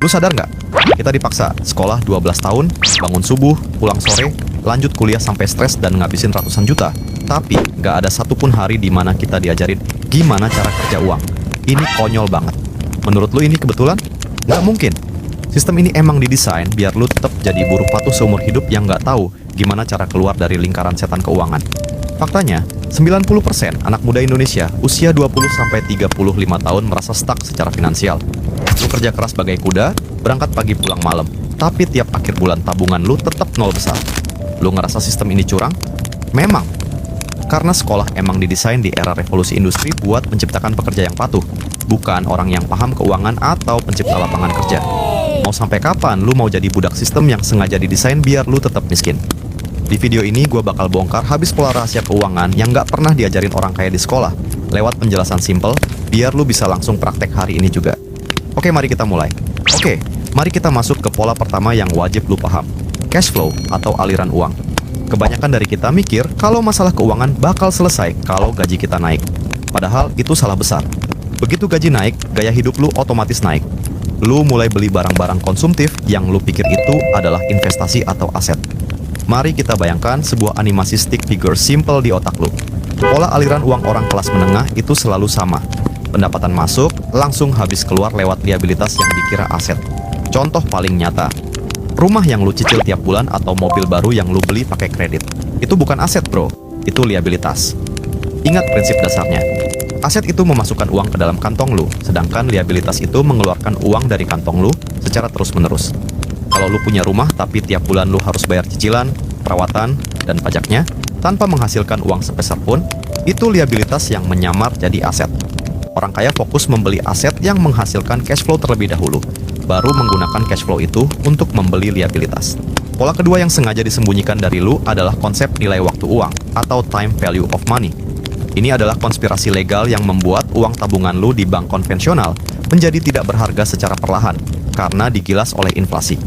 Lu sadar nggak? Kita dipaksa sekolah 12 tahun, bangun subuh, pulang sore, lanjut kuliah sampai stres dan ngabisin ratusan juta. Tapi nggak ada satupun hari di mana kita diajarin gimana cara kerja uang. Ini konyol banget. Menurut lu ini kebetulan? Nggak mungkin. Sistem ini emang didesain biar lu tetap jadi buruh patuh seumur hidup yang nggak tahu gimana cara keluar dari lingkaran setan keuangan. Faktanya, 90% anak muda Indonesia usia 20-35 tahun merasa stuck secara finansial. Lu kerja keras bagai kuda, berangkat pagi pulang malam, tapi tiap akhir bulan tabungan lu tetap nol besar. Lu ngerasa sistem ini curang? Memang. Karena sekolah emang didesain di era revolusi industri buat menciptakan pekerja yang patuh, bukan orang yang paham keuangan atau pencipta lapangan kerja. Mau sampai kapan lu mau jadi budak sistem yang sengaja didesain biar lu tetap miskin? Di video ini gue bakal bongkar habis pola rahasia keuangan yang nggak pernah diajarin orang kaya di sekolah, lewat penjelasan simple, biar lu bisa langsung praktek hari ini juga. Oke, mari kita mulai. Oke, mari kita masuk ke pola pertama yang wajib lu paham. Cash flow atau aliran uang. Kebanyakan dari kita mikir kalau masalah keuangan bakal selesai kalau gaji kita naik. Padahal itu salah besar. Begitu gaji naik, gaya hidup lu otomatis naik. Lu mulai beli barang-barang konsumtif yang lu pikir itu adalah investasi atau aset. Mari kita bayangkan sebuah animasi stick figure simple di otak lu. Pola aliran uang orang kelas menengah itu selalu sama. Pendapatan masuk, langsung habis keluar lewat liabilitas yang dikira aset. Contoh paling nyata, rumah yang lu cicil tiap bulan atau mobil baru yang lu beli pakai kredit. Itu bukan aset bro, itu liabilitas. Ingat prinsip dasarnya. Aset itu memasukkan uang ke dalam kantong lu, sedangkan liabilitas itu mengeluarkan uang dari kantong lu secara terus-menerus. Kalau lu punya rumah tapi tiap bulan lu harus bayar cicilan, perawatan, dan pajaknya, tanpa menghasilkan uang sepeser pun, itu liabilitas yang menyamar jadi aset. Orang kaya fokus membeli aset yang menghasilkan cash flow terlebih dahulu, baru menggunakan cash flow itu untuk membeli liabilitas. Pola kedua yang sengaja disembunyikan dari lu adalah konsep nilai waktu uang atau time value of money. Ini adalah konspirasi legal yang membuat uang tabungan lu di bank konvensional menjadi tidak berharga secara perlahan karena digilas oleh inflasi.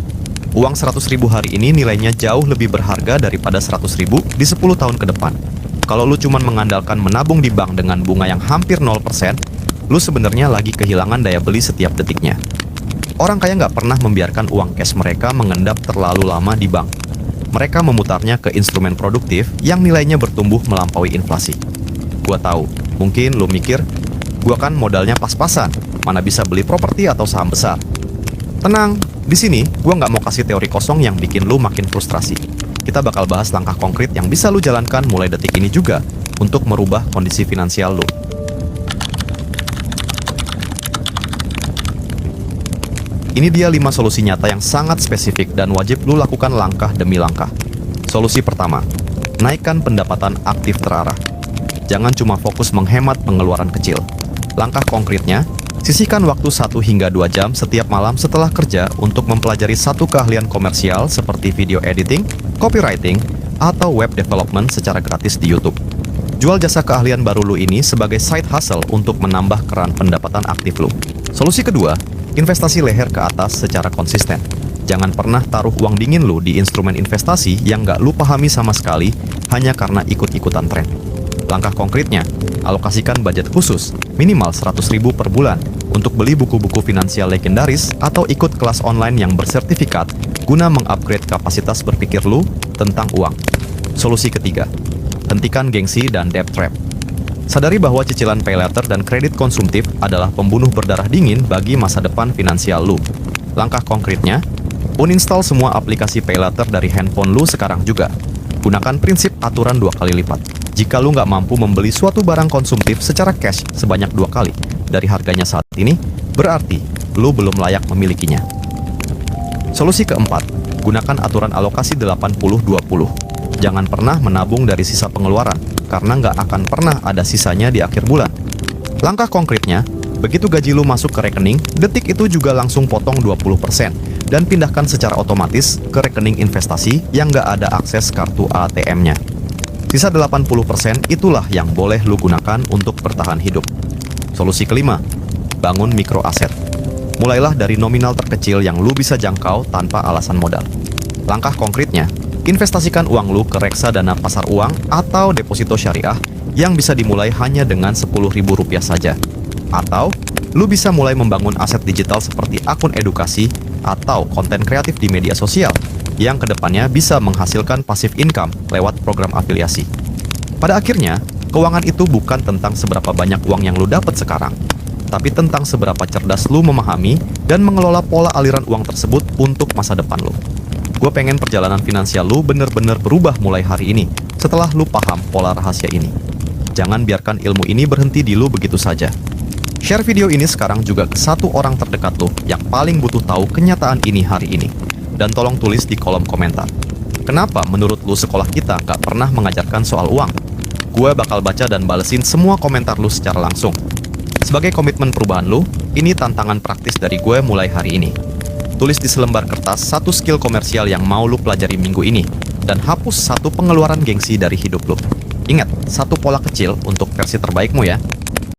Uang 100.000 hari ini nilainya jauh lebih berharga daripada 100.000 di 10 tahun ke depan. Kalau lu cuma mengandalkan menabung di bank dengan bunga yang hampir 0%, lu sebenarnya lagi kehilangan daya beli setiap detiknya. Orang kaya nggak pernah membiarkan uang cash mereka mengendap terlalu lama di bank. Mereka memutarnya ke instrumen produktif yang nilainya bertumbuh melampaui inflasi. Gua tahu, mungkin lu mikir, gua kan modalnya pas-pasan, mana bisa beli properti atau saham besar. Tenang, di sini gua nggak mau kasih teori kosong yang bikin lu makin frustrasi. Kita bakal bahas langkah konkret yang bisa lu jalankan mulai detik ini juga untuk merubah kondisi finansial lu. Ini dia 5 solusi nyata yang sangat spesifik dan wajib lu lakukan langkah demi langkah. Solusi pertama, naikkan pendapatan aktif terarah. Jangan cuma fokus menghemat pengeluaran kecil. Langkah konkretnya, sisihkan waktu 1 hingga 2 jam setiap malam setelah kerja untuk mempelajari satu keahlian komersial seperti video editing, copywriting, atau web development secara gratis di YouTube. Jual jasa keahlian baru lu ini sebagai side hustle untuk menambah keran pendapatan aktif lu. Solusi kedua, investasi leher ke atas secara konsisten. Jangan pernah taruh uang dingin lu di instrumen investasi yang nggak lu pahami sama sekali hanya karena ikut-ikutan tren. Langkah konkretnya, alokasikan budget khusus, minimal 100.000 per bulan, untuk beli buku-buku finansial legendaris atau ikut kelas online yang bersertifikat guna mengupgrade kapasitas berpikir lu tentang uang. Solusi ketiga, hentikan gengsi dan debt trap. Sadari bahwa cicilan pay later dan kredit konsumtif adalah pembunuh berdarah dingin bagi masa depan finansial lu. Langkah konkretnya, uninstall semua aplikasi pay later dari handphone lu sekarang juga. Gunakan prinsip aturan 2 kali lipat. Jika lu nggak mampu membeli suatu barang konsumtif secara cash sebanyak 2 kali dari harganya saat ini, berarti lu belum layak memilikinya. Solusi keempat, gunakan aturan alokasi 80-20. Jangan pernah menabung dari sisa pengeluaran, karena nggak akan pernah ada sisanya di akhir bulan. Langkah konkretnya, begitu gaji lu masuk ke rekening, detik itu juga langsung potong 20% dan pindahkan secara otomatis ke rekening investasi yang nggak ada akses kartu ATM-nya. Sisa 80% itulah yang boleh lu gunakan untuk bertahan hidup. Solusi kelima, bangun mikro aset. Mulailah dari nominal terkecil yang lu bisa jangkau tanpa alasan modal. Langkah konkretnya, investasikan uang lu ke reksadana pasar uang atau deposito syariah yang bisa dimulai hanya dengan Rp10.000 saja. Atau lu bisa mulai membangun aset digital seperti akun edukasi atau konten kreatif di media sosial yang kedepannya bisa menghasilkan passive income lewat program afiliasi. Pada akhirnya, keuangan itu bukan tentang seberapa banyak uang yang lu dapat sekarang, tapi tentang seberapa cerdas lu memahami dan mengelola pola aliran uang tersebut untuk masa depan lu. Gue pengen perjalanan finansial lu bener-bener berubah mulai hari ini setelah lu paham pola rahasia ini. Jangan biarkan ilmu ini berhenti di lu begitu saja. Share video ini sekarang juga ke satu orang terdekat lu yang paling butuh tahu kenyataan ini hari ini. Dan tolong tulis di kolom komentar. Kenapa menurut lu sekolah kita nggak pernah mengajarkan soal uang? Gue bakal baca dan balesin semua komentar lu secara langsung. Sebagai komitmen perubahan lu, ini tantangan praktis dari gue mulai hari ini. Tulis di selembar kertas satu skill komersial yang mau lu pelajari minggu ini, dan hapus satu pengeluaran gengsi dari hidup lu. Ingat, satu pola kecil untuk versi terbaikmu ya.